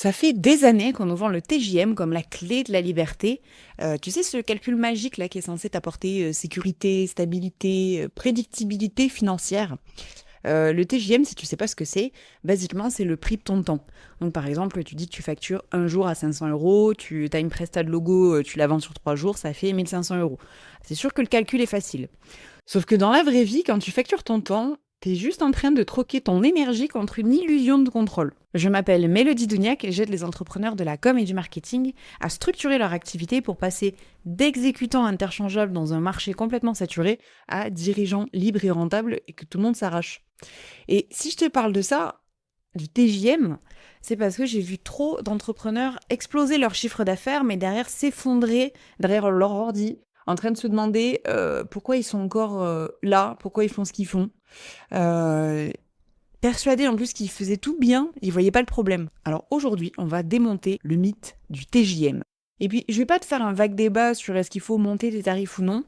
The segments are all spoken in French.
Ça fait des années qu'on nous vend le TJM comme la clé de la liberté. Tu sais, ce calcul magique là qui est censé t'apporter sécurité, stabilité, prédictibilité financière. Le TJM, si tu sais pas ce que c'est, basiquement, c'est le prix de ton temps. Donc, par exemple, tu dis que tu factures un jour à 500 euros, tu as une presta de logo, tu la vends sur 3 jours, ça fait 1500 euros. C'est sûr que le calcul est facile. Sauf que dans la vraie vie, quand tu factures ton temps, t'es juste en train de troquer ton énergie contre une illusion de contrôle. Je m'appelle Mélodie Douniac et j'aide les entrepreneurs de la com et du marketing à structurer leur activité pour passer d'exécutants interchangeables dans un marché complètement saturé à dirigeants libres et rentables et que tout le monde s'arrache. Et si je te parle de ça, du TJM, c'est parce que j'ai vu trop d'entrepreneurs exploser leur chiffre d'affaires, mais derrière s'effondrer derrière leur ordi, en train de se demander pourquoi ils sont encore là, pourquoi ils font ce qu'ils font. Euh, Persuadés en plus qu'ils faisaient tout bien, ils voyaient pas le problème. Alors aujourd'hui, on va démonter le mythe du TJM. Et puis, je vais pas te faire un vague débat sur est-ce qu'il faut monter des tarifs ou non.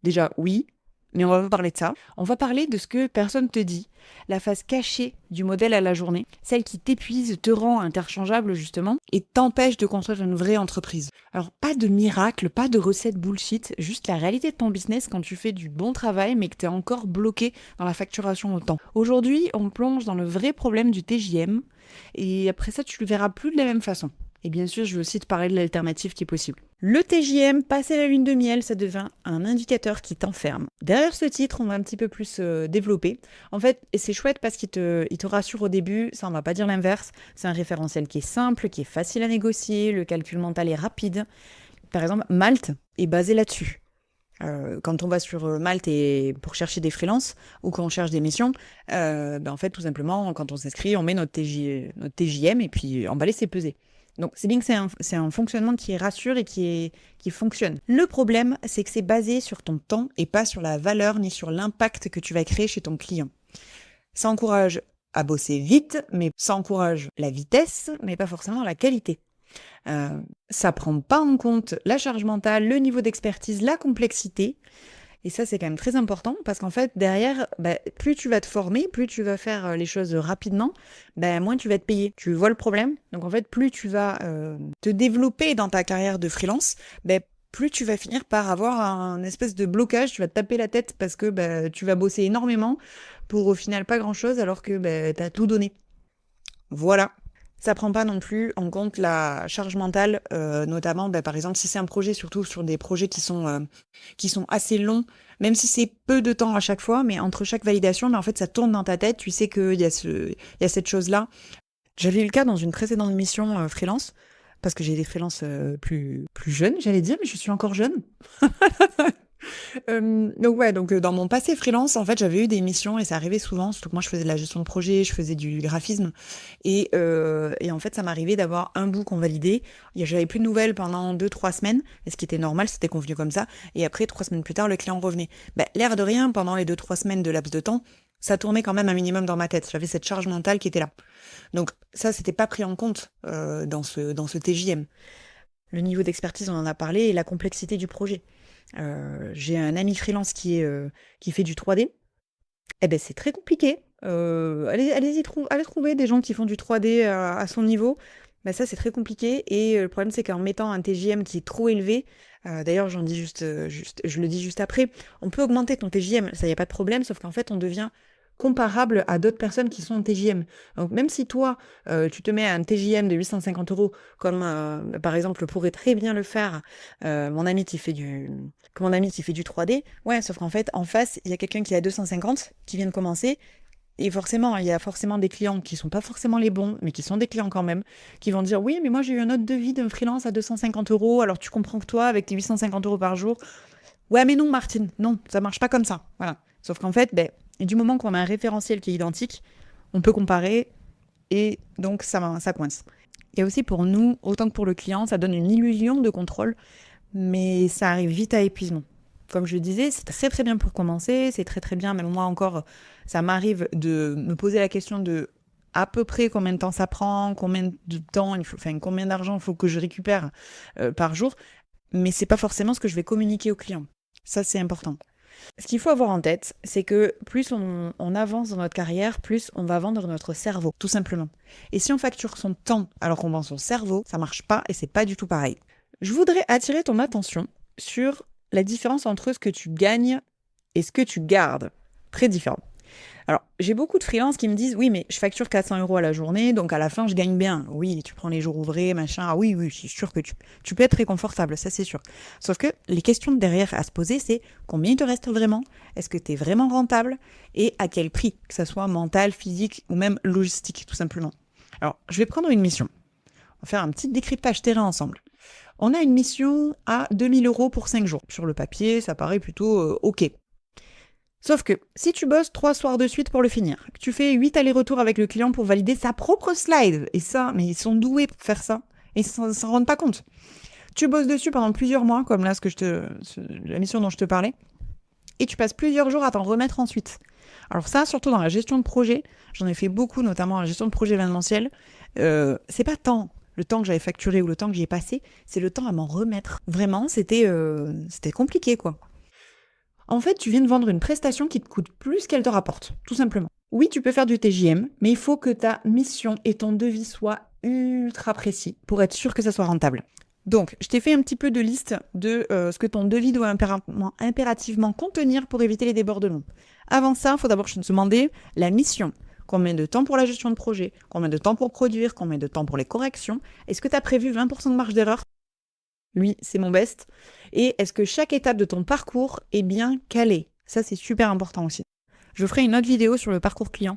Déjà, oui, mais on va pas parler de ça. On va parler de ce que personne te dit, la face cachée du modèle à la journée, celle qui t'épuise, te rend interchangeable justement, et t'empêche de construire une vraie entreprise. Alors, pas de miracle, pas de recette bullshit, juste la réalité de ton business quand tu fais du bon travail, mais que t'es encore bloqué dans la facturation au temps. Aujourd'hui, on plonge dans le vrai problème du TJM, et après ça, tu le verras plus de la même façon. Et bien sûr, je vais aussi te parler de l'alternative qui est possible. Le TJM, passer la lune de miel, ça devient un indicateur qui t'enferme. Derrière ce titre, on va un petit peu plus développer. En fait, et c'est chouette parce qu'il te rassure au début, ça on va pas dire l'inverse. C'est un référentiel qui est simple, qui est facile à négocier, le calcul mental est rapide. Par exemple, Malte est basé là-dessus. Quand on va sur Malte et pour chercher des freelances ou quand on cherche des missions, en fait, tout simplement, quand on s'inscrit, on met notre TJM et puis emballé, c'est pesé. Donc, c'est bien que c'est un fonctionnement qui rassure et qui fonctionne. Le problème, c'est que c'est basé sur ton temps et pas sur la valeur ni sur l'impact que tu vas créer chez ton client. Ça encourage à bosser vite, mais ça encourage la vitesse, mais pas forcément la qualité. Ça prend pas en compte la charge mentale, le niveau d'expertise, la complexité. Et ça, c'est quand même très important parce qu'en fait, derrière, plus tu vas te former, plus tu vas faire les choses rapidement, moins tu vas te payer. Tu vois le problème? Donc en fait, plus tu vas te développer dans ta carrière de freelance, plus tu vas finir par avoir un espèce de blocage, tu vas te taper la tête parce que tu vas bosser énormément pour au final pas grand-chose alors que tu as tout donné. Voilà. Ça prend pas non plus en compte la charge mentale, notamment, par exemple, si c'est un projet, surtout sur des projets qui sont assez longs, même si c'est peu de temps à chaque fois, mais entre chaque validation, en fait, ça tourne dans ta tête, tu sais qu'il y a il y a cette chose-là. J'avais eu le cas dans une précédente mission freelance, parce que j'ai des freelances plus jeunes, j'allais dire, mais je suis encore jeune. Donc dans mon passé freelance, en fait, j'avais eu des missions et ça arrivait souvent, surtout que moi je faisais de la gestion de projet, je faisais du graphisme et en fait ça m'arrivait d'avoir un book qu'on validait. J'avais plus de nouvelles pendant 2-3 semaines, et ce qui était normal, c'était convenu comme ça. Et après 3 semaines plus tard, le client revenait. L'air de rien, pendant les 2-3 semaines de laps de temps, ça tournait quand même un minimum dans ma tête. J'avais cette charge mentale qui était là. Donc ça, c'était pas pris en compte dans ce TJM. Le niveau d'expertise, on en a parlé, et la complexité du projet. J'ai un ami freelance qui fait du 3D. C'est très compliqué. Allez trouver des gens qui font du 3D à son niveau. Ça, c'est très compliqué. Et le problème, c'est qu'en mettant un TJM qui est trop élevé, d'ailleurs, je le dis juste après, on peut augmenter ton TJM, ça, y a pas de problème, sauf qu'en fait, on devient comparable à d'autres personnes qui sont en TJM. Donc, même si toi, tu te mets à un TJM de 850 euros, comme par exemple pourrait très bien le faire mon ami qui fait du 3D, ouais, sauf qu'en fait, en face, il y a quelqu'un qui a 250, qui vient de commencer, et forcément, il y a forcément des clients qui sont pas forcément les bons, mais qui sont des clients quand même, qui vont dire, oui, mais moi j'ai eu un autre devis d'un freelance à 250 euros, alors tu comprends que toi, avec tes 850 euros par jour, ouais, mais non, Martine, non, ça marche pas comme ça. Voilà. Sauf qu'en fait, du moment qu'on a un référentiel qui est identique, on peut comparer et donc ça coince. Et aussi pour nous, autant que pour le client, ça donne une illusion de contrôle, mais ça arrive vite à épuisement. Comme je le disais, c'est très très bien pour commencer, c'est très très bien, même moi encore, ça m'arrive de me poser la question de à peu près combien de temps ça prend, combien de temps combien d'argent il faut que je récupère par jour, mais c'est pas forcément ce que je vais communiquer au client. Ça, c'est important. Ce qu'il faut avoir en tête, c'est que plus on avance dans notre carrière, plus on va vendre notre cerveau, tout simplement. Et si on facture son temps alors qu'on vend son cerveau, ça marche pas et c'est pas du tout pareil. Je voudrais attirer ton attention sur la différence entre ce que tu gagnes et ce que tu gardes. Très différent. Alors, j'ai beaucoup de freelances qui me disent, oui, mais je facture 400 € à la journée, donc à la fin, je gagne bien. Oui, tu prends les jours ouvrés, machin. Ah oui, je suis sûr que tu peux être très confortable, ça c'est sûr. Sauf que les questions derrière à se poser, c'est combien il te reste vraiment? Est-ce que tu es vraiment rentable? Et à quel prix? Que ça soit mental, physique ou même logistique, tout simplement. Alors, je vais prendre une mission. On va faire un petit décryptage terrain ensemble. On a une mission à 2000 € pour 5 jours. Sur le papier, ça paraît plutôt OK. Sauf que si tu bosses 3 soirs de suite pour le finir, que tu fais 8 allers-retours avec le client pour valider sa propre slide, et ça, mais ils sont doués pour faire ça, et ils s'en rendent pas compte. Tu bosses dessus pendant plusieurs mois, comme là la mission dont je te parlais, et tu passes plusieurs jours à t'en remettre ensuite. Alors ça, surtout dans la gestion de projet, j'en ai fait beaucoup, notamment dans la gestion de projet événementiel, c'est pas tant le temps que j'avais facturé ou le temps que j'y ai passé, c'est le temps à m'en remettre. Vraiment, c'était compliqué, quoi. En fait, tu viens de vendre une prestation qui te coûte plus qu'elle te rapporte, tout simplement. Oui, tu peux faire du TJM, mais il faut que ta mission et ton devis soient ultra précis pour être sûr que ça soit rentable. Donc, je t'ai fait un petit peu de liste de ce que ton devis doit impérativement contenir pour éviter les débordements. Avant ça, il faut d'abord te demander la mission. Combien de temps pour la gestion de projet? Combien de temps pour produire? Combien de temps pour les corrections? Est-ce que tu as prévu 20% de marge d'erreur? Lui, c'est mon best. Et est-ce que chaque étape de ton parcours est bien calée? Ça, c'est super important aussi. Je ferai une autre vidéo sur le parcours client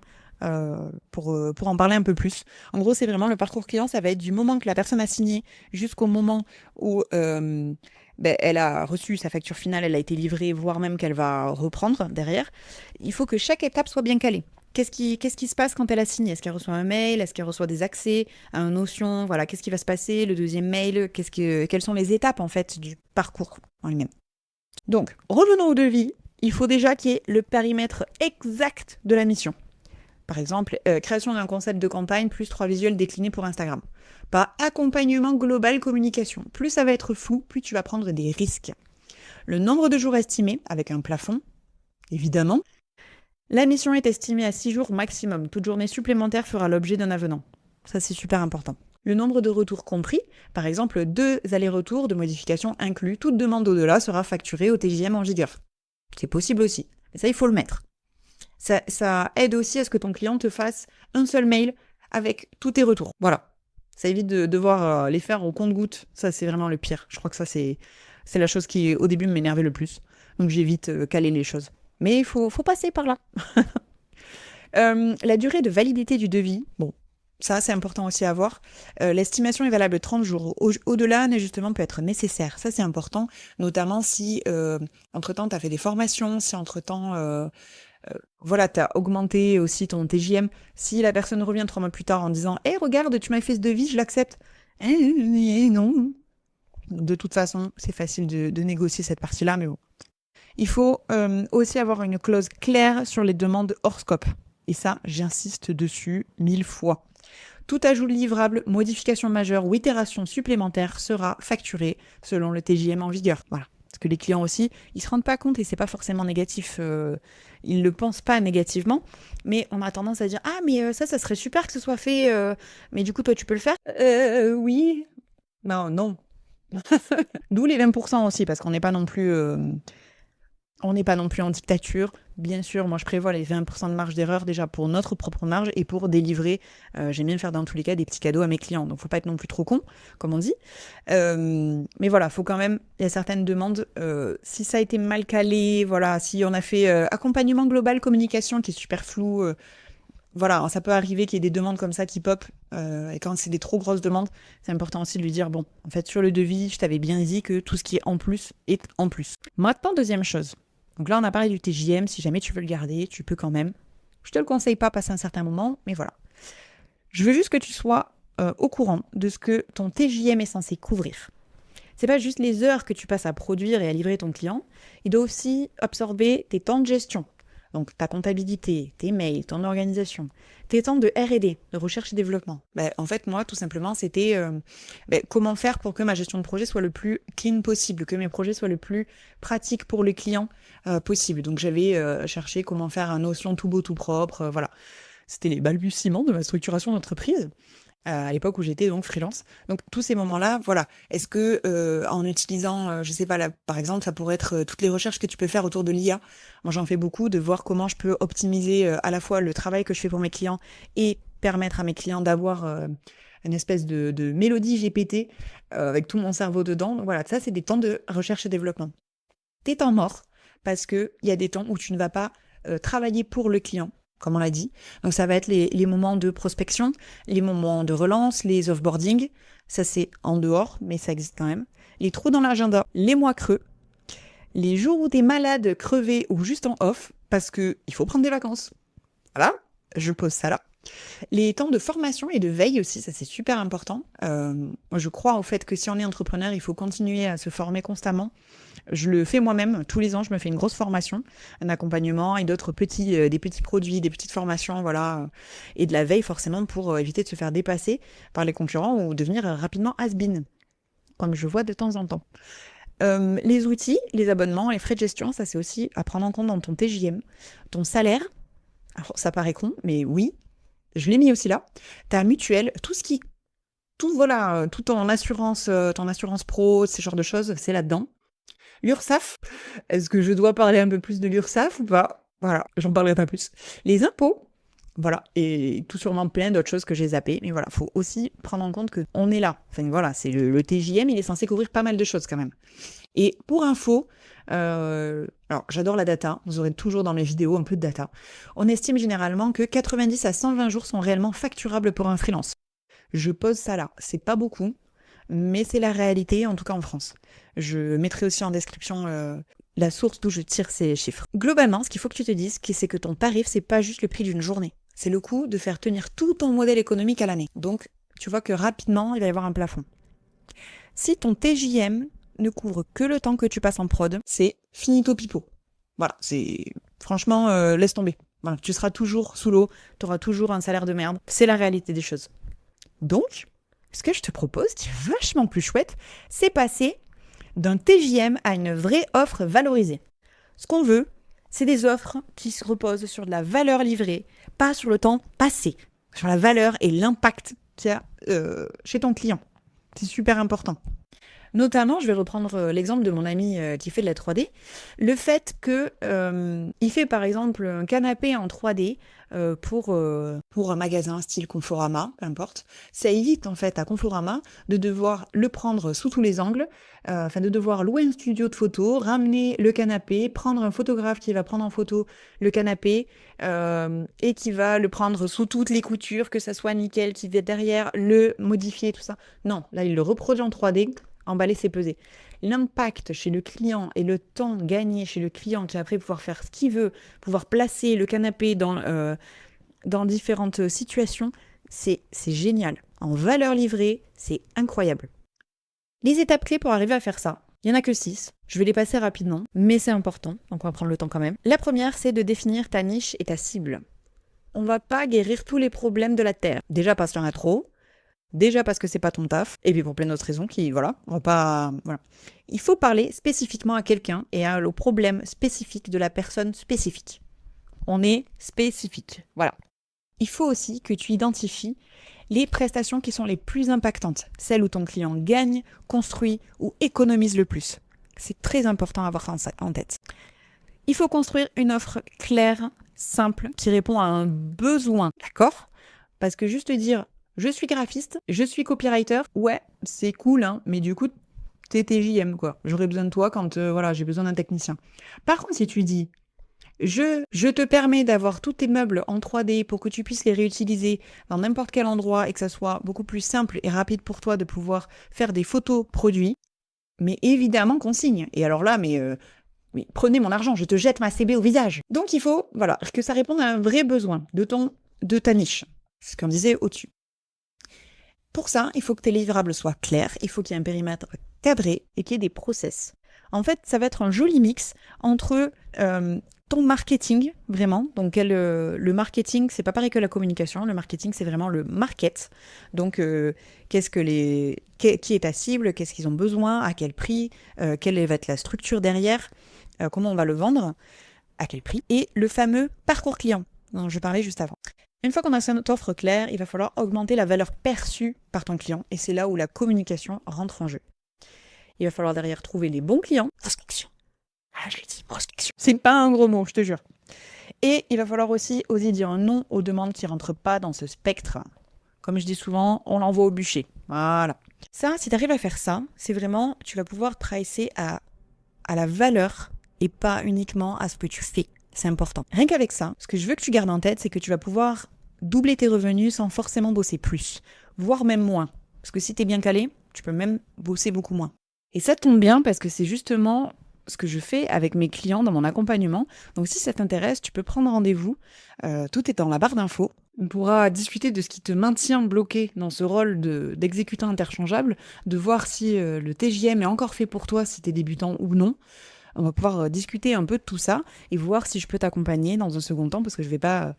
pour en parler un peu plus. En gros, c'est vraiment le parcours client, ça va être du moment que la personne a signé jusqu'au moment où elle a reçu sa facture finale, elle a été livrée, voire même qu'elle va reprendre derrière. Il faut que chaque étape soit bien calée. Qu'est-ce qui se passe quand elle a signé? Est-ce qu'elle reçoit un mail? Est-ce qu'elle reçoit des accès à une notion? Voilà, qu'est-ce qui va se passer? Le deuxième mail, quelles sont les étapes en fait du parcours en lui-même? Donc, revenons au devis. Il faut déjà qu'il y ait le périmètre exact de la mission. Par exemple, création d'un concept de campagne plus 3 visuels déclinés pour Instagram. Pas accompagnement global communication. Plus ça va être flou, plus tu vas prendre des risques. Le nombre de jours estimé, avec un plafond, évidemment. La mission est estimée à 6 jours maximum. Toute journée supplémentaire fera l'objet d'un avenant. Ça, c'est super important. Le nombre de retours compris, par exemple 2 allers-retours de modifications inclus. Toute demande au-delà sera facturée au TJM en vigueur. C'est possible aussi. Mais ça, il faut le mettre. Ça aide aussi à ce que ton client te fasse un seul mail avec tous tes retours. Voilà. Ça évite de devoir les faire au compte-gouttes. Ça, c'est vraiment le pire. Je crois que ça, c'est la chose qui, au début, m'énervait le plus. Donc, j'évite caler les choses. Mais il faut passer par là. La durée de validité du devis, bon, ça c'est important aussi à voir. L'estimation est valable 30 jours. Au-delà, un ajustement peut être nécessaire. Ça c'est important, notamment si entre-temps tu as fait des formations, si entre-temps voilà, tu as augmenté aussi ton TJM. Si la personne revient 3 mois plus tard en disant « Hey, regarde, tu m'as fait ce devis, je l'accepte. » Non. De toute façon, c'est facile de négocier cette partie-là, mais bon. Il faut aussi avoir une clause claire sur les demandes hors scope. Et ça, j'insiste dessus 1000 fois. Tout ajout livrable, modification majeure ou itération supplémentaire sera facturé selon le TJM en vigueur. Voilà. Parce que les clients aussi, ils se rendent pas compte et c'est pas forcément négatif. Ils le pensent pas négativement, mais on a tendance à dire ah mais ça serait super que ce soit fait. Mais du coup toi tu peux le faire? Oui. Non. D'où les 20% aussi parce qu'on n'est pas non plus. On n'est pas non plus en dictature. Bien sûr, moi je prévois les 20% de marge d'erreur déjà pour notre propre marge et pour délivrer. J'aime bien faire dans tous les cas des petits cadeaux à mes clients. Donc faut pas être non plus trop con, comme on dit. Mais voilà, faut quand même, il y a certaines demandes, si ça a été mal calé, voilà, si on a fait accompagnement global communication qui est super flou, voilà, ça peut arriver qu'il y ait des demandes comme ça qui pop. Et quand c'est des trop grosses demandes, c'est important aussi de lui dire, bon, en fait sur le devis, je t'avais bien dit que tout ce qui est en plus est en plus. Maintenant, deuxième chose. Donc là, on a parlé du TJM. Si jamais tu veux le garder, tu peux quand même. Je te le conseille pas passer un certain moment, mais voilà. Je veux juste que tu sois au courant de ce que ton TJM est censé couvrir. C'est pas juste les heures que tu passes à produire et à livrer ton client. Il doit aussi absorber tes temps de gestion. Donc ta comptabilité, tes mails, ton organisation, tes temps de R&D, de recherche et développement. En fait, moi, tout simplement, c'était comment faire pour que ma gestion de projet soit le plus clean possible, que mes projets soient le plus pratiques pour les clients possible. Donc j'avais cherché comment faire un Notion tout beau, tout propre, voilà. C'était les balbutiements de ma structuration d'entreprise à l'époque où j'étais donc freelance. Donc tous ces moments-là, voilà. Est-ce que en utilisant, je sais pas, là, par exemple, ça pourrait être toutes les recherches que tu peux faire autour de l'IA. Moi, j'en fais beaucoup, de voir comment je peux optimiser à la fois le travail que je fais pour mes clients et permettre à mes clients d'avoir une espèce de mélodie GPT avec tout mon cerveau dedans. Donc voilà, ça, c'est des temps de recherche et développement. Tes temps morts, parce que il y a des temps où tu ne vas pas travailler pour le client, comme on l'a dit. Donc ça va être les moments de prospection, les moments de relance, les offboarding. Ça, c'est en dehors, mais ça existe quand même. Les trous dans l'agenda, les mois creux, les jours où t'es malade, crevé ou juste en off, parce que il faut prendre des vacances. Voilà, je pose ça là. Les temps de formation et de veille aussi, ça c'est super important. Moi, je crois au fait que si on est entrepreneur, il faut continuer à se former constamment. Je le fais moi-même, tous les ans, je me fais une grosse formation, un accompagnement et d'autres des petits produits, des petites formations, voilà, et de la veille forcément pour éviter de se faire dépasser par les concurrents ou devenir rapidement has-been, comme je vois de temps en temps. Les outils, les abonnements, les frais de gestion, ça c'est aussi à prendre en compte dans ton TJM, ton salaire. Alors ça paraît con, mais oui, je l'ai mis aussi là. Ta mutuelle, tout ton assurance pro, ces genres de choses, c'est là-dedans. L'URSSAF, est-ce que je dois parler un peu plus de l'URSSAF ou pas? Voilà, j'en parlerai pas plus. Les impôts, voilà, et tout sûrement plein d'autres choses que j'ai zappées. Mais voilà, faut aussi prendre en compte qu'on est là. Enfin voilà, c'est le TJM, il est censé couvrir pas mal de choses quand même. Et pour info, alors j'adore la data, vous aurez toujours dans mes vidéos un peu de data. On estime généralement que 90 à 120 jours sont réellement facturables pour un freelance. Je pose ça là, c'est pas beaucoup, mais c'est la réalité, en tout cas en France. Je mettrai aussi en description la source d'où je tire ces chiffres. Globalement, ce qu'il faut que tu te dises, c'est que ton tarif, c'est pas juste le prix d'une journée. C'est le coût de faire tenir tout ton modèle économique à l'année. Donc, tu vois que rapidement, il va y avoir un plafond. Si ton TJM ne couvre que le temps que tu passes en prod, c'est finito pipo. Voilà, c'est... Franchement, laisse tomber. Voilà, tu seras toujours sous l'eau, tu auras toujours un salaire de merde. C'est la réalité des choses. Donc, ce que je te propose, qui est vachement plus chouette, c'est passer d'un TJM à une vraie offre valorisée. Ce qu'on veut, c'est des offres qui se reposent sur de la valeur livrée, pas sur le temps passé, sur la valeur et l'impact qu'il y a chez ton client. C'est super important. Notamment, je vais reprendre l'exemple de mon ami qui fait de la 3D. Le fait que il fait par exemple un canapé en 3D pour un magasin style Conforama, peu importe, ça évite en fait à Conforama de devoir le prendre sous tous les angles, de devoir louer un studio de photo, ramener le canapé, prendre un photographe qui va prendre en photo le canapé et qui va le prendre sous toutes les coutures, que ça soit nickel, qui va derrière le modifier, tout ça. Non, là il le reproduit en 3D. Emballer, c'est peser. L'impact chez le client et le temps gagné chez le client qui va après pouvoir faire ce qu'il veut, pouvoir placer le canapé dans différentes situations, c'est génial. En valeur livrée, c'est incroyable. Les étapes clés pour arriver à faire ça, il n'y en a que 6. Je vais les passer rapidement, mais c'est important, donc on va prendre le temps quand même. La première, c'est de définir ta niche et ta cible. On va pas guérir tous les problèmes de la Terre. Déjà parce qu'il y en a trop. Déjà parce que c'est pas ton taf, et puis pour plein d'autres raisons qui, voilà, on va pas... Voilà. Il faut parler spécifiquement à quelqu'un et au problème spécifique de la personne spécifique. On est spécifique, voilà. Il faut aussi que tu identifies les prestations qui sont les plus impactantes, celles où ton client gagne, construit ou économise le plus. C'est très important à avoir ça en tête. Il faut construire une offre claire, simple, qui répond à un besoin, d'accord ? Parce que juste dire... Je suis graphiste, je suis copywriter. Ouais, c'est cool, hein, mais du coup, t'es TJM, quoi. J'aurais besoin de toi quand, j'ai besoin d'un technicien. Par contre, si tu dis, je te permets d'avoir tous tes meubles en 3D pour que tu puisses les réutiliser dans n'importe quel endroit et que ça soit beaucoup plus simple et rapide pour toi de pouvoir faire des photos produits, mais évidemment qu'on signe. Et alors là, mais prenez mon argent, je te jette ma CB au visage. Donc il faut, que ça réponde à un vrai besoin de ta niche. C'est ce qu'on disait au-dessus. Pour ça, il faut que tes livrables soient clairs, il faut qu'il y ait un périmètre cadré et qu'il y ait des process. En fait, ça va être un joli mix entre Ton marketing, vraiment. Donc, le marketing, c'est pas pareil que la communication. Le marketing, c'est vraiment le market. Donc, qui est ta cible, qu'est-ce qu'ils ont besoin, à quel prix, quelle va être la structure derrière, comment on va le vendre, à quel prix, et le fameux parcours client dont je parlais juste avant. Une fois qu'on a cette offre claire, il va falloir augmenter la valeur perçue par ton client, et c'est là où la communication rentre en jeu. Il va falloir derrière trouver les bons clients. Prospection. Ah, je l'ai dit, prospection. C'est pas un gros mot, je te jure. Et il va falloir aussi oser dire non aux demandes qui ne rentrent pas dans ce spectre. Comme je dis souvent, on l'envoie au bûcher. Voilà. Ça, si tu arrives à faire ça, c'est vraiment, tu vas pouvoir tracer à la valeur et pas uniquement à ce que tu fais. C'est important. Rien qu'avec ça, ce que je veux que tu gardes en tête, c'est que tu vas pouvoir doubler tes revenus sans forcément bosser plus, voire même moins. Parce que si tu es bien calé, tu peux même bosser beaucoup moins. Et ça tombe bien parce que c'est justement ce que je fais avec mes clients dans mon accompagnement. Donc si ça t'intéresse, tu peux prendre rendez-vous. Tout est dans la barre d'infos. On pourra discuter de ce qui te maintient bloqué dans ce rôle d'exécutant interchangeable, de voir si le TJM est encore fait pour toi, si tu es débutant ou non. On va pouvoir discuter un peu de tout ça et voir si je peux t'accompagner dans un second temps, parce que je ne vais pas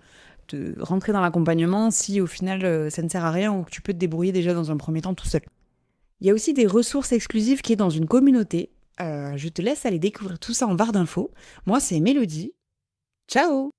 te rentrer dans l'accompagnement si au final ça ne sert à rien ou que tu peux te débrouiller déjà dans un premier temps tout seul. Il y a aussi des ressources exclusives qui est dans une communauté. Je te laisse aller découvrir tout ça en barre d'infos. Moi, c'est Mélodie. Ciao!